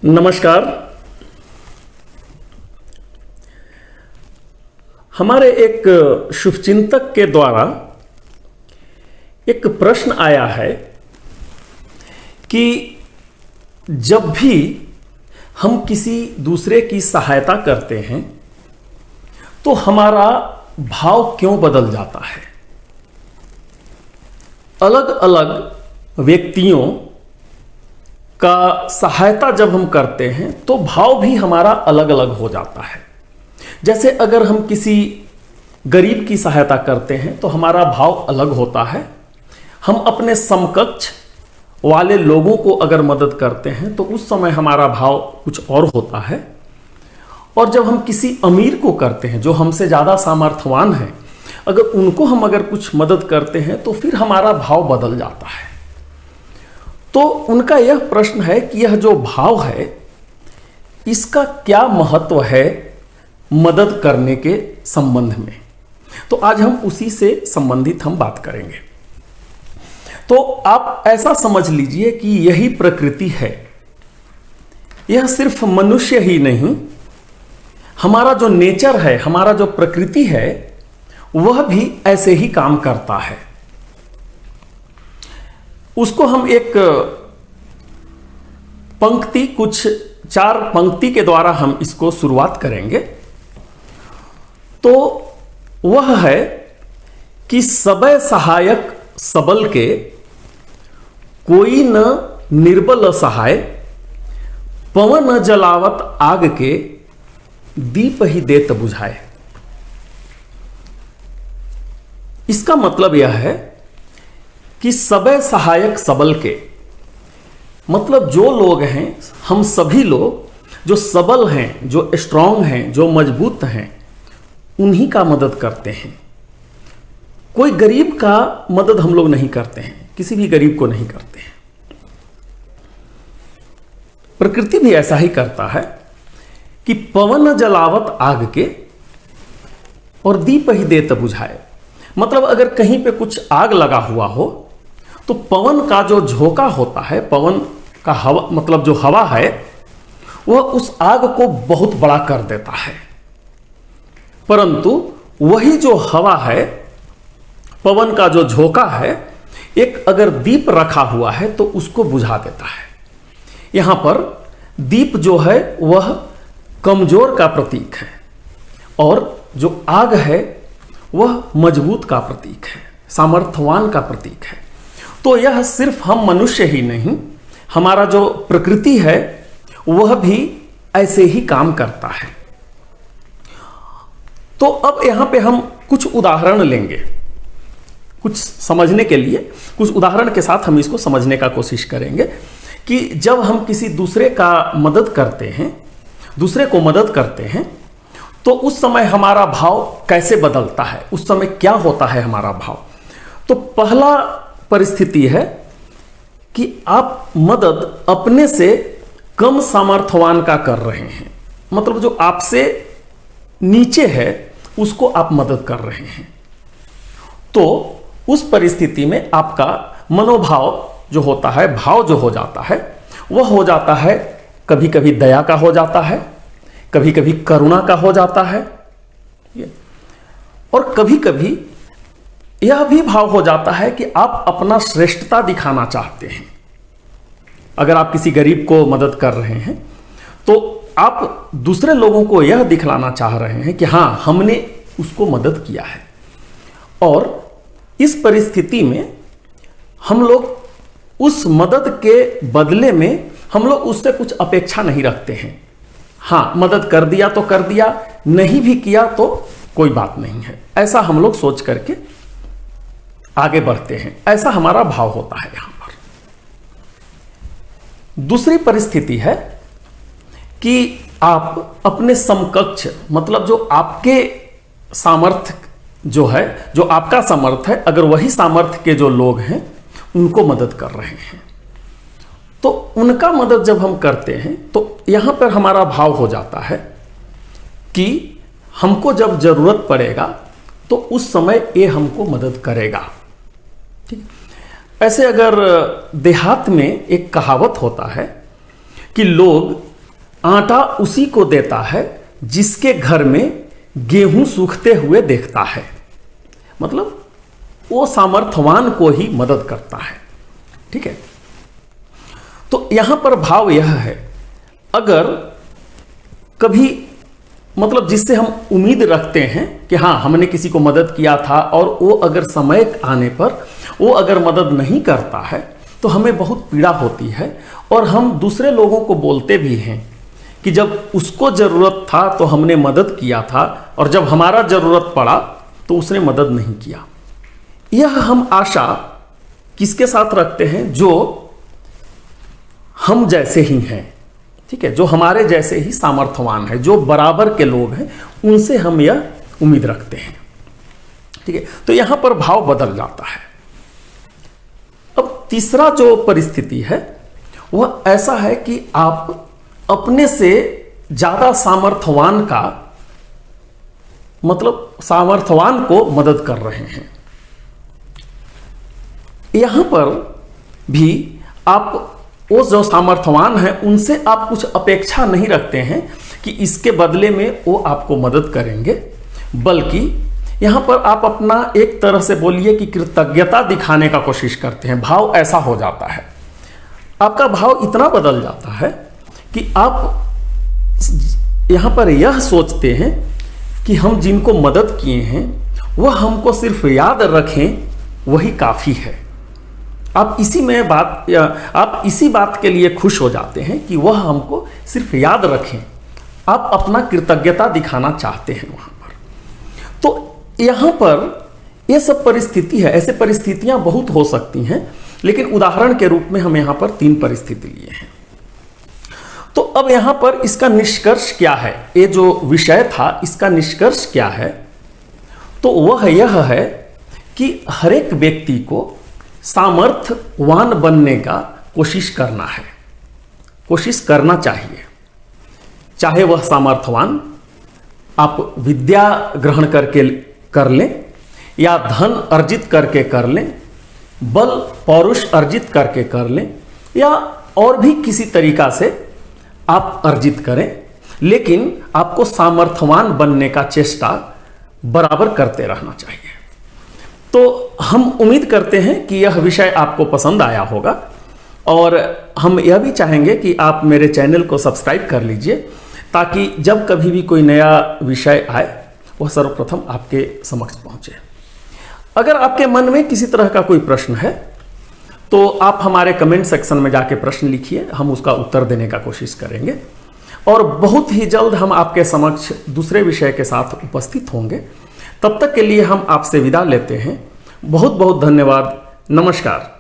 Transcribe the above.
नमस्कार। हमारे एक शुभचिंतक के द्वारा एक प्रश्न आया है कि जब भी हम किसी दूसरे की सहायता करते हैं तो हमारा भाव क्यों बदल जाता है। अलग अलग व्यक्तियों का सहायता जब हम करते हैं तो भाव भी हमारा अलग अलग हो जाता है। जैसे अगर हम किसी गरीब की सहायता करते हैं तो हमारा भाव अलग होता है। हम अपने समकक्ष वाले लोगों को अगर मदद करते हैं तो उस समय हमारा भाव कुछ और होता है। और जब हम किसी अमीर को करते हैं जो हमसे ज़्यादा सामर्थ्यवान है, अगर कुछ मदद करते हैं तो फिर हमारा भाव बदल जाता है। तो उनका यह प्रश्न है कि यह जो भाव है इसका क्या महत्व है मदद करने के संबंध में। तो आज हम उसी से संबंधित हम बात करेंगे। तो आप ऐसा समझ लीजिए कि यही प्रकृति है। यह सिर्फ मनुष्य ही नहीं, हमारा जो नेचर है, हमारा जो प्रकृति है, वह भी ऐसे ही काम करता है। उसको हम एक पंक्ति, कुछ 4 पंक्ति के द्वारा हम इसको शुरुआत करेंगे। तो वह है कि सबय सहायक सबल के, कोई न निर्बल सहाय, पवन जलावत आग के, दीप ही देत बुझाए। इसका मतलब यह है कि सबय सहायक सबल के मतलब जो लोग हैं, हम सभी लोग जो सबल हैं, जो स्ट्रांग हैं, जो मजबूत हैं, उन्हीं का मदद करते हैं। कोई गरीब का मदद हम लोग नहीं करते हैं, किसी भी गरीब को नहीं करते हैं। प्रकृति भी ऐसा ही करता है कि पवन जलावत आग के और दीप ही देत बुझाए। मतलब अगर कहीं पे कुछ आग लगा हुआ हो तो पवन का जो झोंका होता है, पवन का हवा मतलब जो हवा है, वह उस आग को बहुत बड़ा कर देता है। परंतु वही जो हवा है, पवन का जो झोंका है, एक अगर दीप रखा हुआ है तो उसको बुझा देता है। यहां पर दीप जो है वह कमजोर का प्रतीक है और जो आग है वह मजबूत का प्रतीक है, सामर्थ्यवान का प्रतीक है। तो यह सिर्फ हम मनुष्य ही नहीं, हमारा जो प्रकृति है वह भी ऐसे ही काम करता है। तो अब यहां पे हम कुछ उदाहरण लेंगे, कुछ समझने के लिए कुछ उदाहरण के साथ हम इसको समझने का कोशिश करेंगे कि जब हम किसी दूसरे का मदद करते हैं, दूसरे को मदद करते हैं, तो उस समय हमारा भाव कैसे बदलता है, उस समय क्या होता है हमारा भाव। तो पहला परिस्थिति है कि आप मदद अपने से कम सामर्थ्यवान का कर रहे हैं। मतलब जो आपसे नीचे है उसको आप मदद कर रहे हैं। तो उस परिस्थिति में आपका मनोभाव जो होता है, भाव जो हो जाता है, वह हो जाता है कभी कभी दया का हो जाता है, कभी कभी करुणा का हो जाता है, और कभी कभी यह भी भाव हो जाता है कि आप अपना श्रेष्ठता दिखाना चाहते हैं। अगर आप किसी गरीब को मदद कर रहे हैं तो आप दूसरे लोगों को यह दिखलाना चाह रहे हैं कि हाँ, हमने उसको मदद किया है। और इस परिस्थिति में हम लोग उस मदद के बदले में हम लोग उससे कुछ अपेक्षा नहीं रखते हैं। हाँ, मदद कर दिया तो कर दिया, नहीं भी किया तो कोई बात नहीं है, ऐसा हम लोग सोच करके आगे बढ़ते हैं। ऐसा हमारा भाव होता है। यहां पर दूसरी परिस्थिति है कि आप अपने समकक्ष मतलब जो आपके सामर्थ्य जो है, जो आपका सामर्थ्य है, अगर वही सामर्थ्य के जो लोग हैं उनको मदद कर रहे हैं, तो उनका मदद जब हम करते हैं तो यहां पर हमारा भाव हो जाता है कि हमको जब जरूरत पड़ेगा तो उस समय ये हमको मदद करेगा। ठीक। ऐसे अगर देहात में एक कहावत होता है कि लोग आटा उसी को देता है जिसके घर में गेहूं सूखते हुए देखता है। मतलब वो सामर्थ्यवान को ही मदद करता है। ठीक है, तो यहां पर भाव यह है, अगर कभी मतलब जिससे हम उम्मीद रखते हैं कि हाँ हमने किसी को मदद किया था और वो अगर समय आने पर वो अगर मदद नहीं करता है तो हमें बहुत पीड़ा होती है, और हम दूसरे लोगों को बोलते भी हैं कि जब उसको ज़रूरत था तो हमने मदद किया था, और जब हमारा ज़रूरत पड़ा तो उसने मदद नहीं किया। यह हम आशा किसके साथ रखते हैं? जो हम जैसे ही हैं, ठीक है, जो हमारे जैसे ही सामर्थ्यवान है, जो बराबर के लोग हैं, उनसे हम यह उम्मीद रखते हैं। ठीक है, तो यहां पर भाव बदल जाता है। अब तीसरा जो परिस्थिति है वह ऐसा है कि आप अपने से ज्यादा सामर्थ्यवान का मतलब सामर्थ्यवान को मदद कर रहे हैं। यहां पर भी आप वो जो सामर्थ्यवान है उनसे आप कुछ अपेक्षा नहीं रखते हैं कि इसके बदले में वो आपको मदद करेंगे, बल्कि यहां पर आप अपना एक तरह से बोलिए कि कृतज्ञता दिखाने का कोशिश करते हैं। भाव ऐसा हो जाता है, आपका भाव इतना बदल जाता है कि आप यहां पर यह सोचते हैं कि हम जिनको मदद किए हैं वह हमको सिर्फ याद रखें, वही काफ़ी है। आप इसी बात के लिए खुश हो जाते हैं कि वह हमको सिर्फ याद रखें। आप अपना कृतज्ञता दिखाना चाहते हैं वहां पर। तो यहां पर यह सब परिस्थिति है, ऐसे परिस्थितियां बहुत हो सकती हैं, लेकिन उदाहरण के रूप में हम यहां पर 3 परिस्थिति लिए हैं। तो अब यहां पर इसका निष्कर्ष क्या है? ये जो विषय था इसका निष्कर्ष क्या है? तो वह यह है कि हर एक व्यक्ति को सामर्थ्यवान बनने का कोशिश करना है, कोशिश करना चाहिए। चाहे वह सामर्थ्यवान आप विद्या ग्रहण करके कर लें, या धन अर्जित करके कर लें, बल पौरुष अर्जित करके कर लें, या और भी किसी तरीका से आप अर्जित करें, लेकिन आपको सामर्थ्यवान बनने का चेष्टा बराबर करते रहना चाहिए। तो हम उम्मीद करते हैं कि यह विषय आपको पसंद आया होगा, और हम यह भी चाहेंगे कि आप मेरे चैनल को सब्सक्राइब कर लीजिए, ताकि जब कभी भी कोई नया विषय आए वह सर्वप्रथम आपके समक्ष पहुंचे। अगर आपके मन में किसी तरह का कोई प्रश्न है तो आप हमारे कमेंट सेक्शन में जाके प्रश्न लिखिए, हम उसका उत्तर देने का कोशिश करेंगे, और बहुत ही जल्द हम आपके समक्ष दूसरे विषय के साथ उपस्थित होंगे। तब तक के लिए हम आपसे विदा लेते हैं। बहुत बहुत धन्यवाद। नमस्कार।